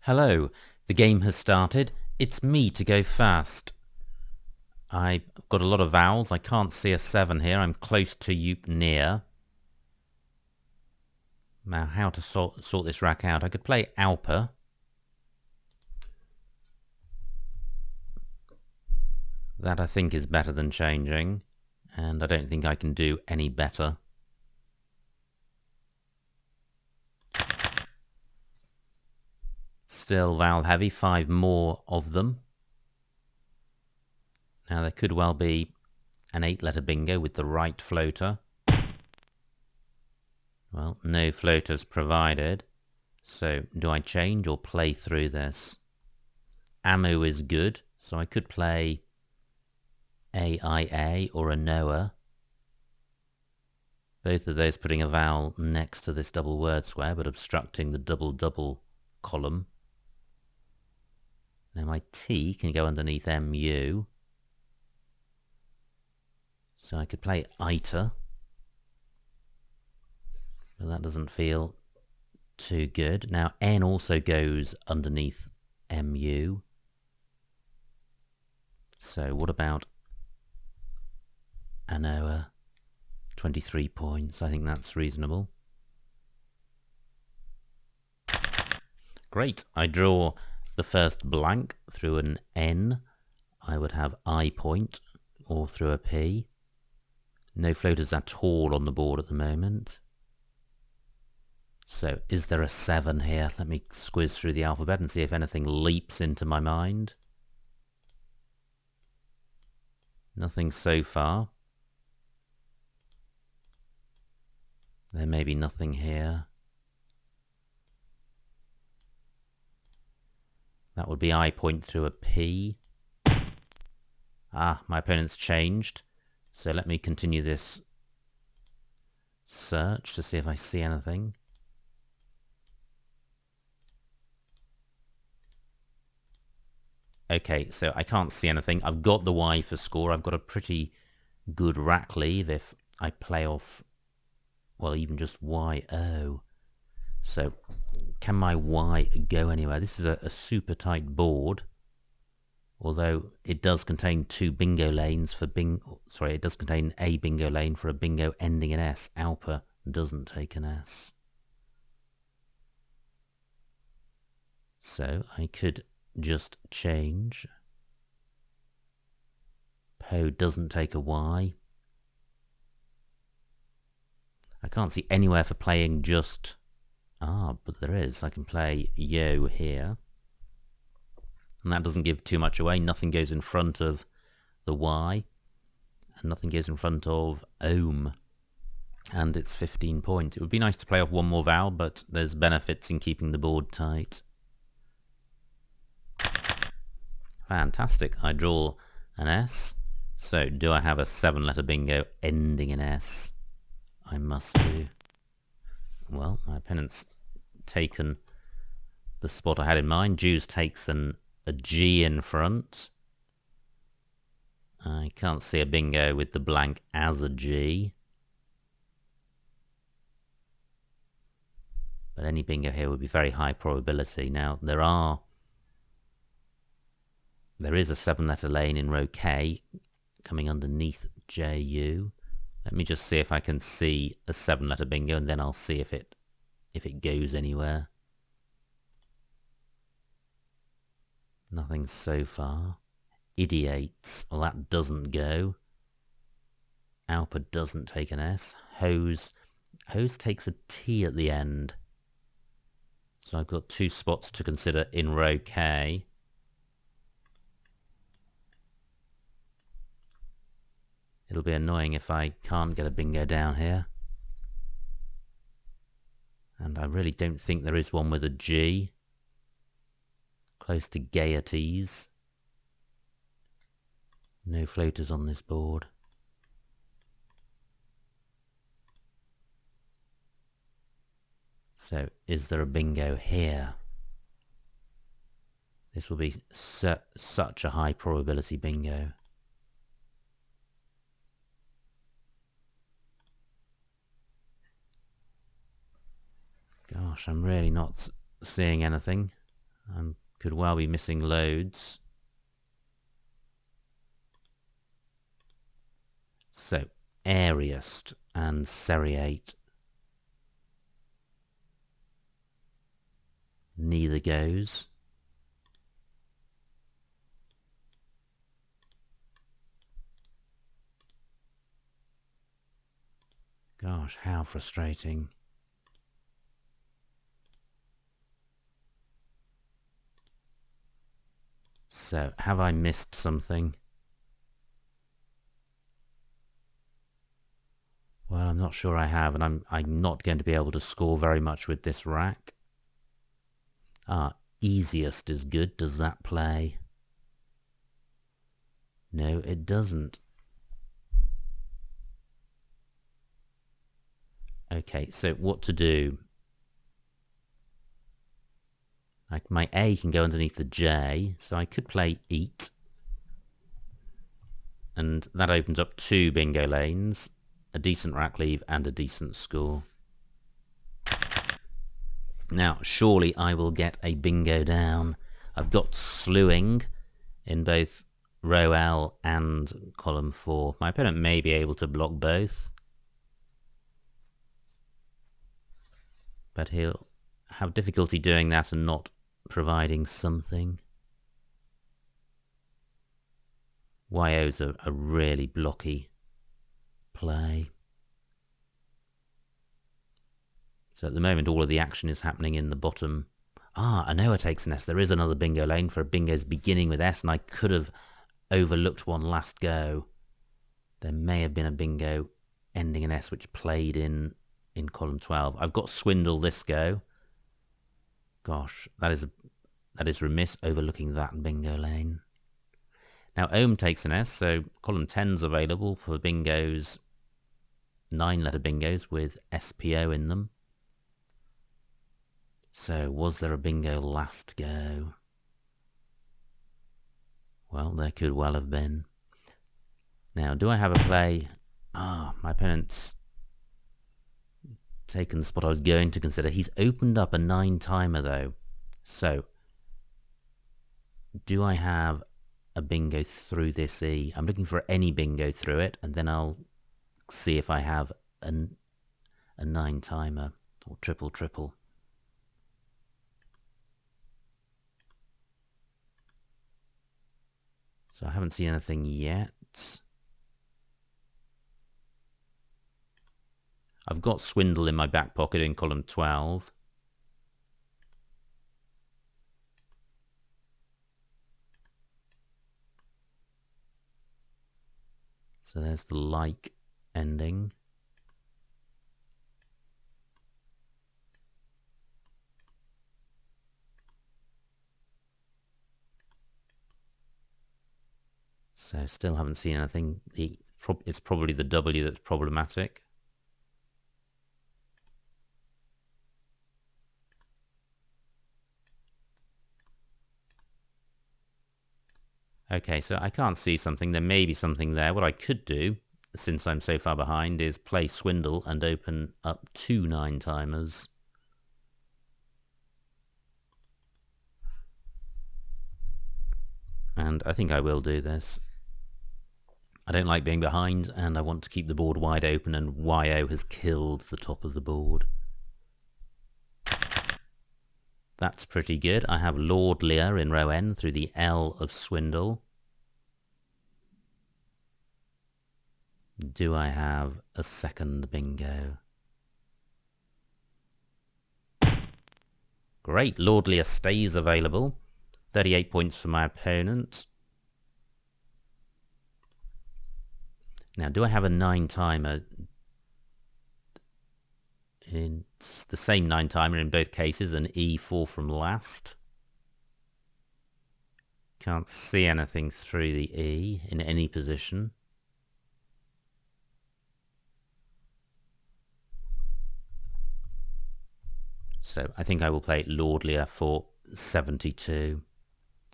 Hello, the game has started. It's me to go fast. I've got a lot of vowels. I can't see a 7 here. I'm close to you near. Now, how to sort this rack out? I could play Alpa. That I think is better than changing, and I don't think I can do any better. Still vowel heavy, 5 more of them. Now there could well be an 8-letter bingo with the right floater. Well, no floaters provided. So do I change or play through this? Ammo is good, so I could play AIA or a Noah. Both of those putting a vowel next to this double word square but obstructing the double-double column. Now my T can go underneath MU. So I could play ITA. But that doesn't feel too good. Now N also goes underneath MU. So what about ANOA? 23 points. I think that's reasonable. Great. I draw the first blank through an N. I would have I point, or through a P. No floaters at all on the board at the moment. So, is there a 7 here? Let me squiz through the alphabet and see if anything leaps into my mind. Nothing so far. There may be nothing here. That would be I point through a P. Ah, my opponent's changed. So let me continue this search to see if I see anything. Okay, so I can't see anything. I've got the Y for score. I've got a pretty good rack lead if I play off, well, even just YO. So, can my Y go anywhere? This is a super tight board. Although it does contain 2 bingo lanes for it does contain a bingo lane for a bingo ending in S. Alpa doesn't take an S. So I could just change. Po doesn't take a Y. I can't see anywhere for playing just... but there is. I can play Yo here. And that doesn't give too much away. Nothing goes in front of the Y. And nothing goes in front of Ohm. And it's 15 points. It would be nice to play off one more vowel, but there's benefits in keeping the board tight. Fantastic. I draw an S. So, do I have a 7-letter bingo ending in S? I must do. Well, my opponent's taken the spot I had in mind. Jews takes a G in front. I can't see a bingo with the blank as a G. But any bingo here would be very high probability. Now, there is a 7-letter lane in row K coming underneath JU. Let me just see if I can see a 7-letter bingo, and then I'll see if it goes anywhere. Nothing so far. Idiots. Well, that doesn't go. Alpa doesn't take an S. Hose takes a T at the end. So I've got 2 spots to consider in row K. It'll be annoying if I can't get a bingo down here. And I really don't think there is one with a G. Close to gaieties. No floaters on this board. So, is there a bingo here? This will be such a high probability bingo. Gosh, I'm really not seeing anything. Could well be missing loads. So, airiest and seriate. Neither goes. Gosh, how frustrating. So, have I missed something? Well, I'm not sure I have, and I'm not going to be able to score very much with this rack. Easiest is good. Does that play? No, it doesn't. Okay, so what to do? Like my A can go underneath the J, so I could play eat. And that opens up 2 bingo lanes, a decent rack leave and a decent score. Now, surely I will get a bingo down. I've got slewing in both row L and column 4. My opponent may be able to block both, but he'll have difficulty doing that and not providing something. YO's a really blocky play. So at the moment, all of the action is happening in the bottom. Anoa takes an S. There is another bingo lane for bingos beginning with S, and I could have overlooked one last go. There may have been a bingo ending in S which played in column 12. I've got swindle this go. Gosh, that is remiss, overlooking that bingo lane. Now Ohm takes an S, so column 10's available for bingos, 9-letter bingos with SPO in them. So, was there a bingo last go? Well, there could well have been. Now, do I have a play? My opponent's taken the spot I was going to consider. He's opened up a 9-timer, though. So, do I have a bingo through this E? I'm looking for any bingo through it, and then I'll see if I have a 9-timer or triple. So I haven't seen anything yet. I've got swindle in my back pocket in column 12. So there's the like ending. So still haven't seen anything. It's probably the W that's problematic. Okay, so I can't see something. There may be something there. What I could do, since I'm so far behind, is play swindle and open up 2 9-timers. And I think I will do this. I don't like being behind, and I want to keep the board wide open, and YO has killed the top of the board. That's pretty good. I have Lord Lear in row N through the L of swindle. Do I have a second bingo? Great, Lord Lear stays available. 38 points for my opponent. Now, do I have a 9-timer? It's the same 9-timer in both cases, an E4 from last. Can't see anything through the E in any position. So I think I will play Lord Lear for 72,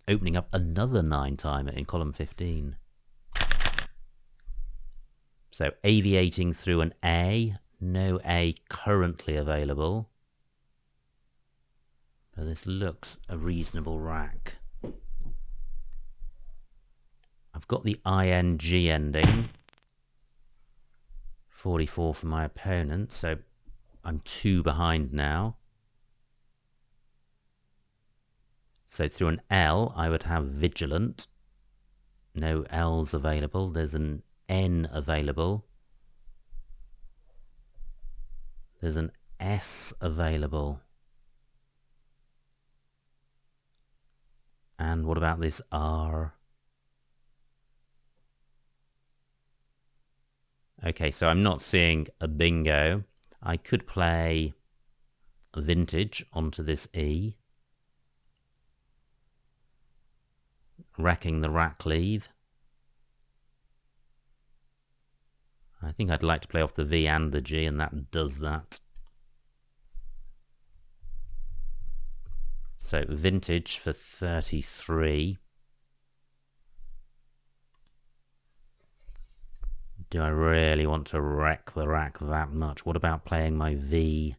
opening up another 9-timer in column 15. So aviating through an A, no A currently available. But this looks a reasonable rack. I've got the ing ending. 44 for my opponent, so I'm 2 behind now. So through an L, I would have vigilant. No L's available. There's an N available. There's an S available. And what about this R? Okay, so I'm not seeing a bingo. I could play vintage onto this E, racking the rack lead. I think I'd like to play off the V and the G, and that does that. So vintage for 33. Do I really want to wreck the rack that much? What about playing my V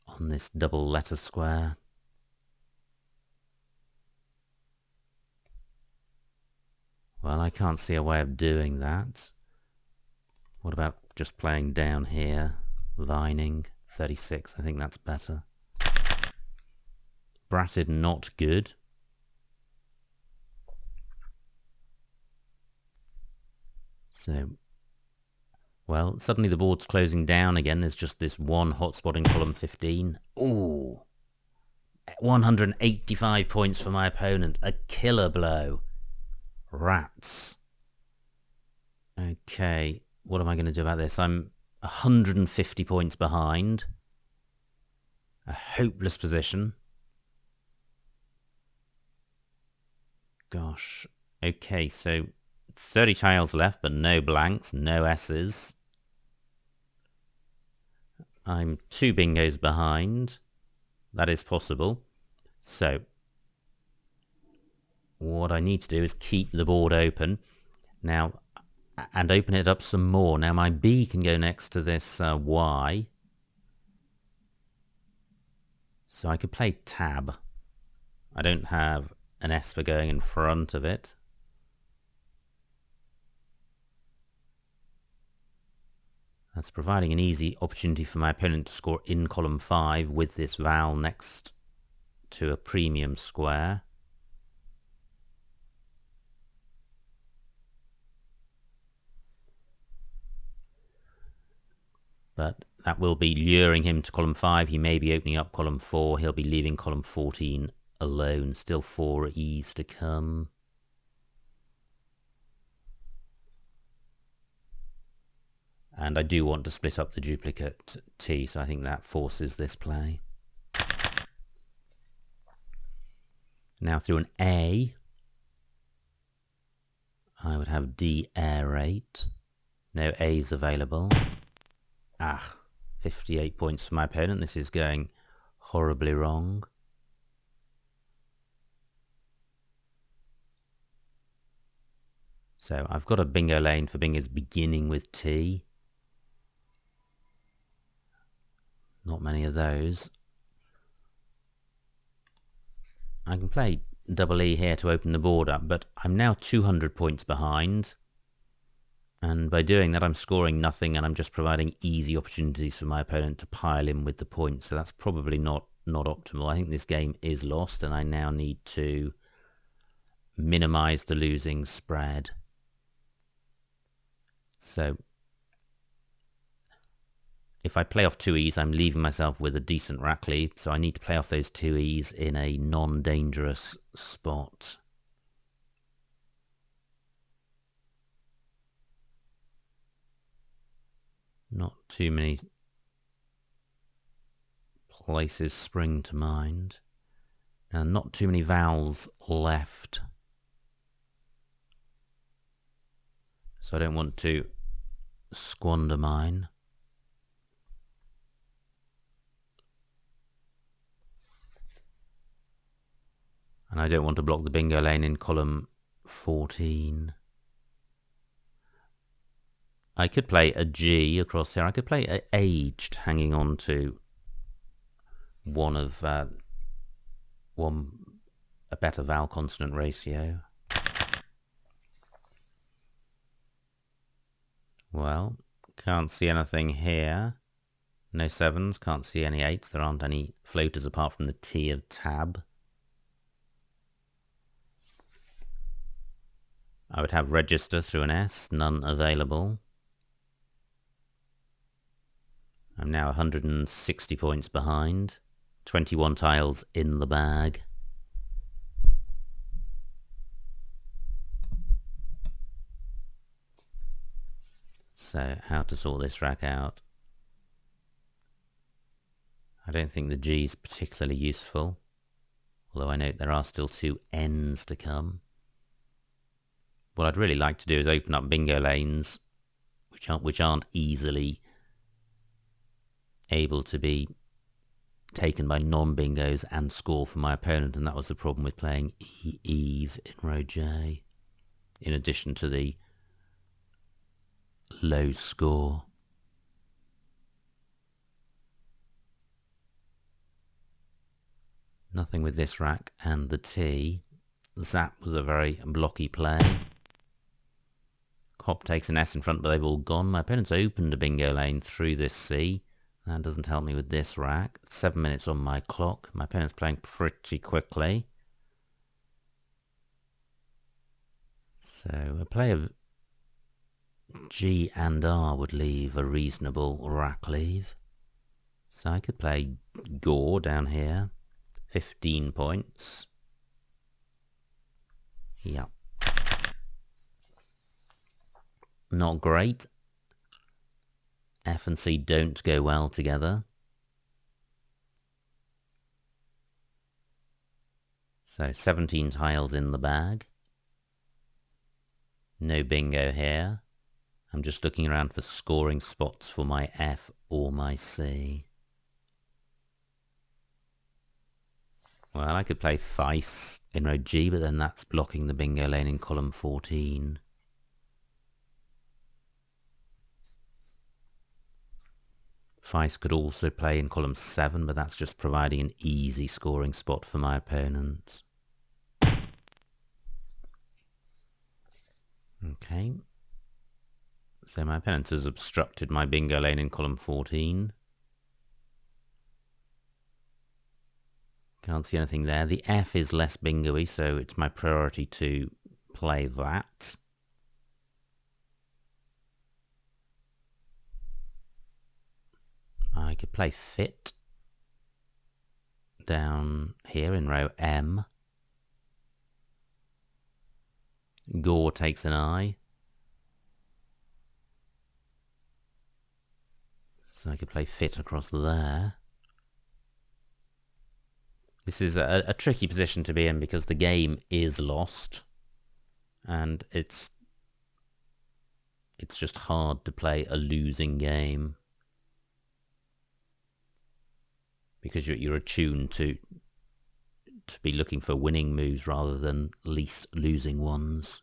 on this double letter square? Well, I can't see a way of doing that. What about just playing down here? Vining, 36, I think that's better. Bratted, not good. So, well, suddenly the board's closing down again. There's just this one hotspot in column 15. Ooh, 185 points for my opponent. A killer blow. Rats. Okay, what am I going to do about this? I'm 150 points behind. A hopeless position. Gosh. Okay, so 30 tiles left, but no blanks, no S's. I'm 2 bingos behind. That is possible. So, what I need to do is keep the board open. Now, and open it up some more. Now, my B can go next to this Y. So I could play tab. I don't have an S for going in front of it. That's providing an easy opportunity for my opponent to score in column 5 with this vowel next to a premium square. But that will be luring him to column 5. He may be opening up column 4. He'll be leaving column 14 alone. Still 4 E's to come. And I do want to split up the duplicate T, so I think that forces this play. Now through an A, I would have D aerate. No A's available. 58 points for my opponent. This is going horribly wrong. So I've got a bingo lane for bingos beginning with T. Not many of those. I can play double E here to open the board up, but I'm now 200 points behind. And by doing that, I'm scoring nothing, and I'm just providing easy opportunities for my opponent to pile in with the points. So that's probably not optimal. I think this game is lost, and I now need to minimize the losing spread. So if I play off 2 E's, I'm leaving myself with a decent rack lead, so I need to play off those 2 E's in a non-dangerous spot. Not too many places spring to mind. Now, not too many vowels left. So I don't want to squander mine. And I don't want to block the bingo lane in column 14. I could play a G across here. I could play a aged hanging on to a better vowel consonant ratio. Well, can't see anything here. No sevens, can't see any eights. There aren't any floaters apart from the T of tab. I would have register through an S, none available. I'm now 160 points behind. 21 tiles in the bag. So, how to sort this rack out? I don't think the G is particularly useful, although I note there are still 2 N's to come. What I'd really like to do is open up bingo lanes, which aren't easily able to be taken by non-bingos and score for my opponent, and that was the problem with playing Eve in row J, in addition to the low score. Nothing with this rack and the T. Zap was a very blocky play. Hop takes an S in front, but they've all gone. My opponent's opened a bingo lane through this C. That doesn't help me with this rack. 7 minutes on my clock. My opponent's playing pretty quickly. So a play of G and R would leave a reasonable rack leave. So I could play Gore down here. 15 points. Yep. Not great. F and C don't go well together. So 17 tiles in the bag. No bingo here. I'm just looking around for scoring spots for my F or my C. Well, I could play Feis in row G, but then that's blocking the bingo lane in column 14. Feis could also play in column 7, but that's just providing an easy scoring spot for my opponent. Okay. So my opponent has obstructed my bingo lane in column 14. Can't see anything there. The F is less bingo-y, so it's my priority to play that. I could play Fit down here in row M. Gore takes an I. So I could play Fit across there. This is a tricky position to be in because the game is lost, and it's just hard to play a losing game because you're attuned to be looking for winning moves rather than least losing ones.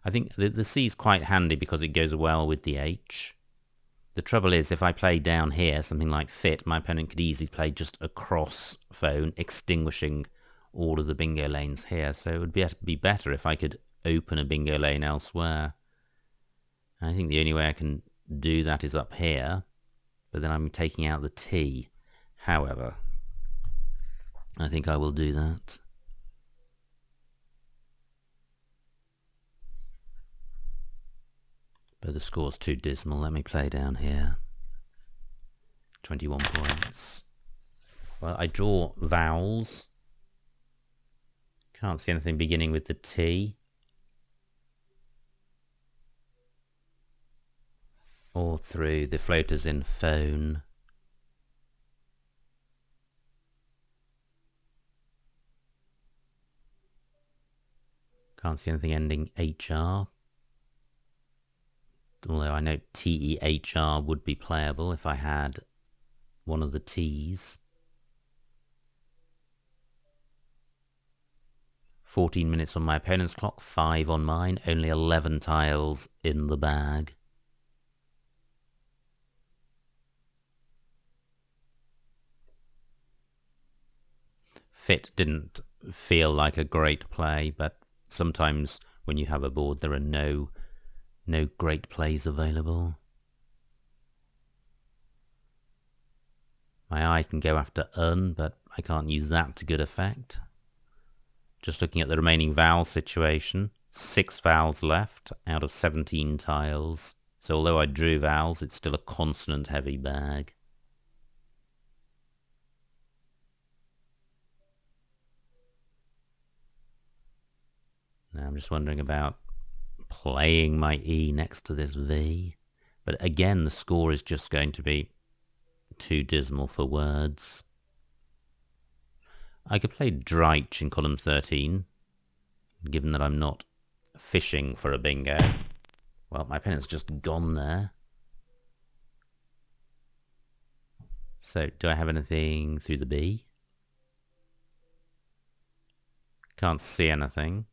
I think the C is quite handy because it goes well with the H. The trouble is, if I play down here, something like Fit, my opponent could easily play just across phone, extinguishing all of the bingo lanes here. So it would be better if I could open a bingo lane elsewhere. And I think the only way I can do that is up here, but then I'm taking out the T. However, I think I will do that. But the score's too dismal. Let me play down here. 21 points. Well, I draw vowels. Can't see anything beginning with the T. Or through the floaters in phone. Can't see anything ending HR. Although I know TEHR would be playable if I had one of the T's. 14 minutes on my opponent's clock, 5 on mine, only 11 tiles in the bag. Fit didn't feel like a great play, but sometimes when you have a board there are no great plays available. My eye can go after but I can't use that to good effect. Just looking at the remaining vowel situation, 6 vowels left out of 17 tiles. So although I drew vowels, it's still a consonant-heavy bag. Now I'm just wondering about playing my E next to this V. But again, the score is just going to be too dismal for words. I could play Dreich in column 13, given that I'm not fishing for a bingo. Well, my opponent's just gone there. So, do I have anything through the B? Can't see anything.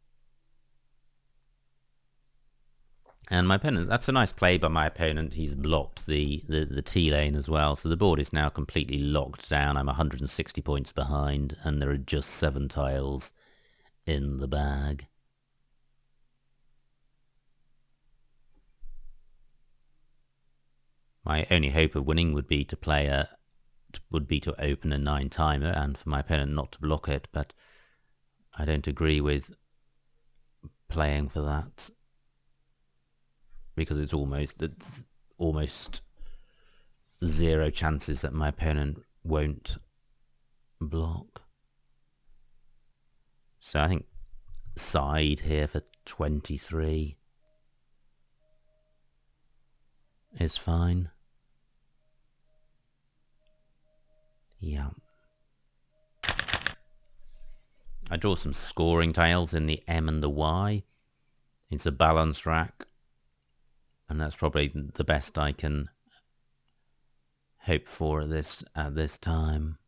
And my opponent, that's a nice play by my opponent. He's blocked the T lane as well. So the board is now completely locked down. I'm 160 points behind, and there are just 7 tiles in the bag. My only hope of winning would be to open a 9 timer and for my opponent not to block it, but I don't agree with playing for that, because it's almost 0 chances that my opponent won't block. So I think side here for 23 is fine. Yeah. I draw some scoring tiles in the M and the Y. It's a balanced rack, and that's probably the best I can hope for at this time.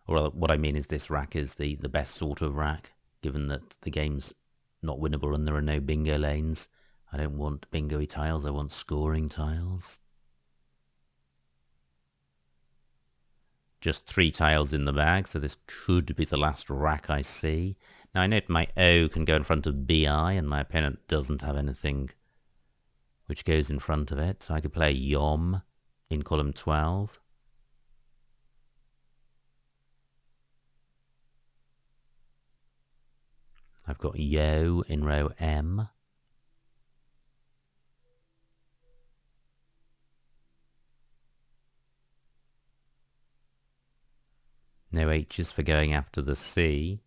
Or what I mean is this rack is the best sort of rack, given that the game's not winnable and there are no bingo lanes. I don't want bingo-y tiles, I want scoring tiles. Just 3 tiles in the bag, so this could be the last rack I see. Now I note my O can go in front of BI, and my opponent doesn't have anything which goes in front of it. So I could play Yom in column 12. I've got Yo in row M. No H's for going after the C.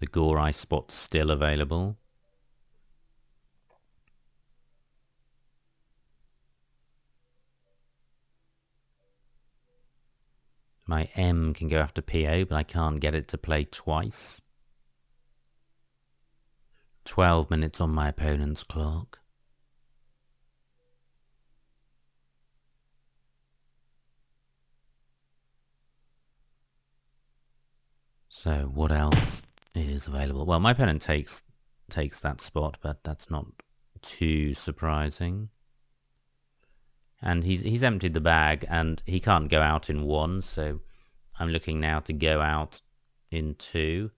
The Gorai spot's still available. My M can go after PO, but I can't get it to play twice. 12 minutes on my opponent's clock. So what else is available? Well, my opponent takes that spot, but that's not too surprising. And he's emptied the bag, and he can't go out in 1, so I'm looking now to go out in 2.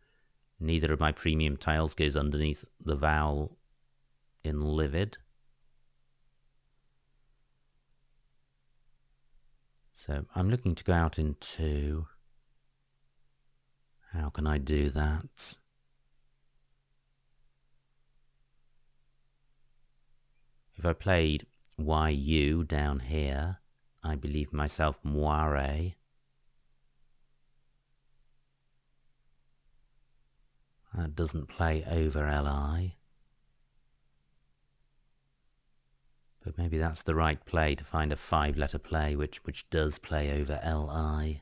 Neither of my premium tiles goes underneath the vowel in livid. So I'm looking to go out in 2. How can I do that? If I played YU down here, I believe myself moire. That doesn't play over LI. But maybe that's the right play, to find a 5-letter play which does play over LI.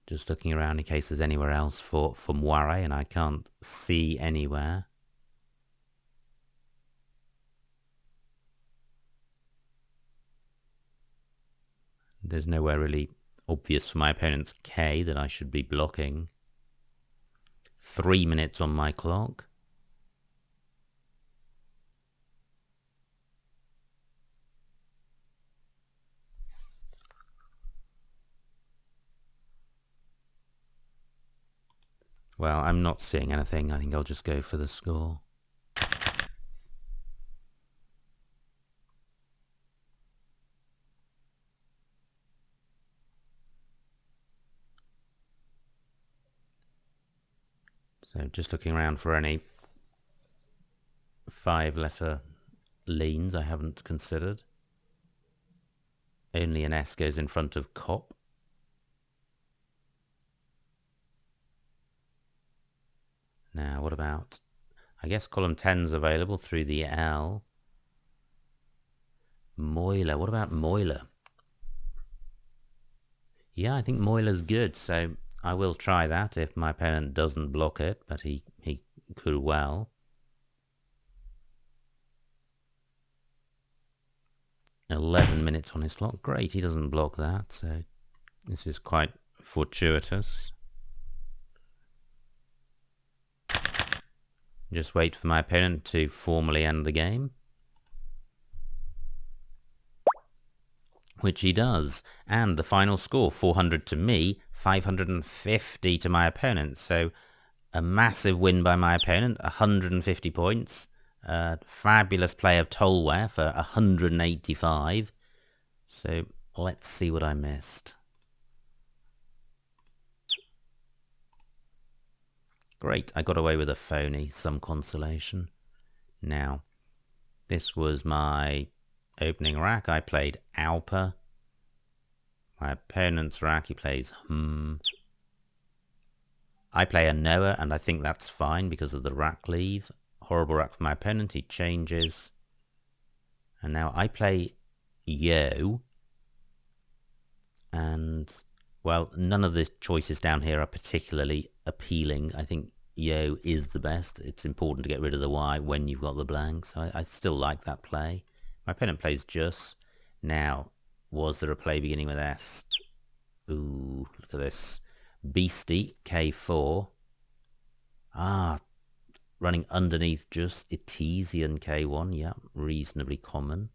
Just looking around in case there's anywhere else for moire, and I can't see anywhere. There's nowhere really obvious for my opponent's K that I should be blocking. 3 minutes on my clock. Well, I'm not seeing anything. I think I'll just go for the score. So just looking around for any 5-letter leans I haven't considered. Only an S goes in front of cop. Now, what about... I guess column 10's available through the L. Moiler. What about Moiler? Yeah, I think Moiler's good, so I will try that if my opponent doesn't block it, but he could well. 11 minutes on his clock. Great, he doesn't block that, so this is quite fortuitous. Just wait for my opponent to formally end the game. Which he does. And the final score, 400 to me, 550 to my opponent. So a massive win by my opponent, 150 points. Fabulous play of Tolware for 185. So let's see what I missed. Great, I got away with a phony, some consolation. Now, this was my opening rack. I played Alpa. My opponent's rack, he plays I play a Noah, and I think that's fine because of the rack leave. Horrible rack for my opponent, he changes. And now I play Yo. And, well, none of the choices down here are particularly appealing. I think Yo is the best. It's important to get rid of the Y when you've got the blank, so I still like that play. My opponent plays Jus. Now, was there a play beginning with S? Ooh, look at this. Beastie, K4. Running underneath just Etesian K1, yeah, reasonably common.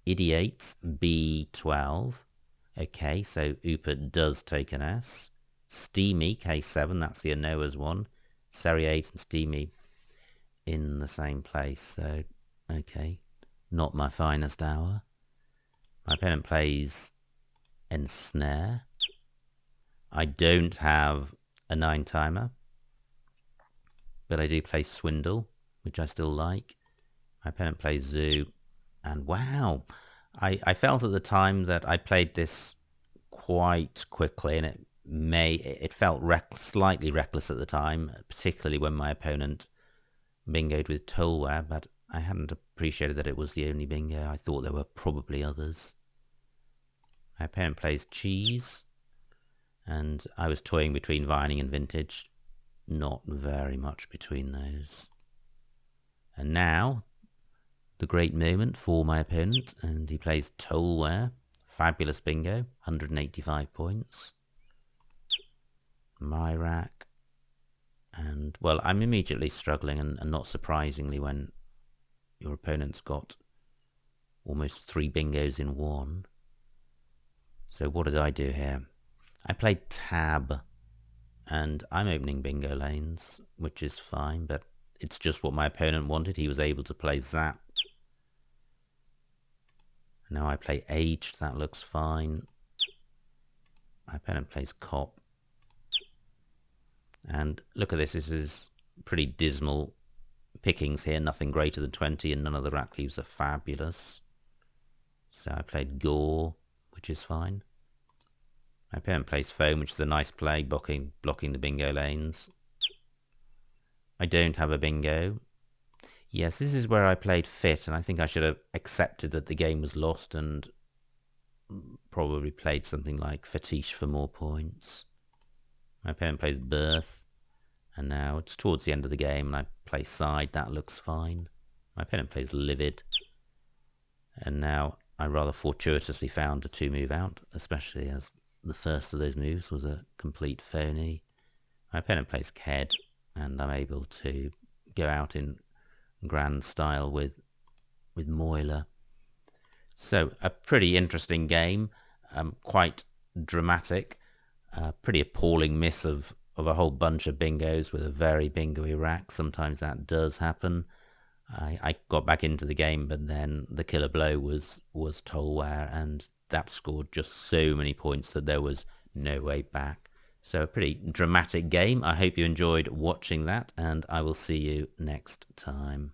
Idiot, B12. Okay, so Upa does take an S. Steamy, K7, that's the Anoa's one. Seriate and Steamy in the same place, so, okay. Not my finest hour. My opponent plays Ensnare. I don't have a 9-timer, but I do play Swindle, which I still like. My opponent plays Zoo, and wow, I felt at the time that I played this quite quickly, and it felt slightly reckless at the time, particularly when my opponent bingoed with Tolware, but I hadn't appreciated that it was the only bingo. I thought there were probably others. My opponent plays Cheese, and I was toying between Vining and Vintage. Not very much between those. And now, the great moment for my opponent, and he plays Tolware. Fabulous bingo, 185 points. My rack. And, well, I'm immediately struggling, and not surprisingly when your opponent's got almost 3 bingos in one. So what did I do here? I played Tab, and I'm opening bingo lanes, which is fine, but it's just what my opponent wanted. He was able to play Zap. Now I play Aged, that looks fine. My opponent plays Cop. And look at this is pretty dismal pickings here, nothing greater than 20, and none of the rack leaves are fabulous. So I played Gore, which is fine. My opponent plays Foam, which is a nice play, blocking the bingo lanes. I don't have a bingo. Yes, this is where I played Fit, and I think I should have accepted that the game was lost and probably played something like Fetiche for more points. My opponent plays Birth, and now it's towards the end of the game, and I play Side. That looks fine. My opponent plays Livid, and now I rather fortuitously found a 2-move out, especially as the first of those moves was a complete phony. My opponent plays Ked, and I'm able to go out in grand style with Moiler. So a pretty interesting game, quite dramatic, pretty appalling miss of of a whole bunch of bingos with a very bingo-y rack. Sometimes that does happen. I got back into the game, but then the killer blow was Tolware, and that scored just so many points that there was no way back. So a pretty dramatic game. I hope you enjoyed watching that, and I will see you next time.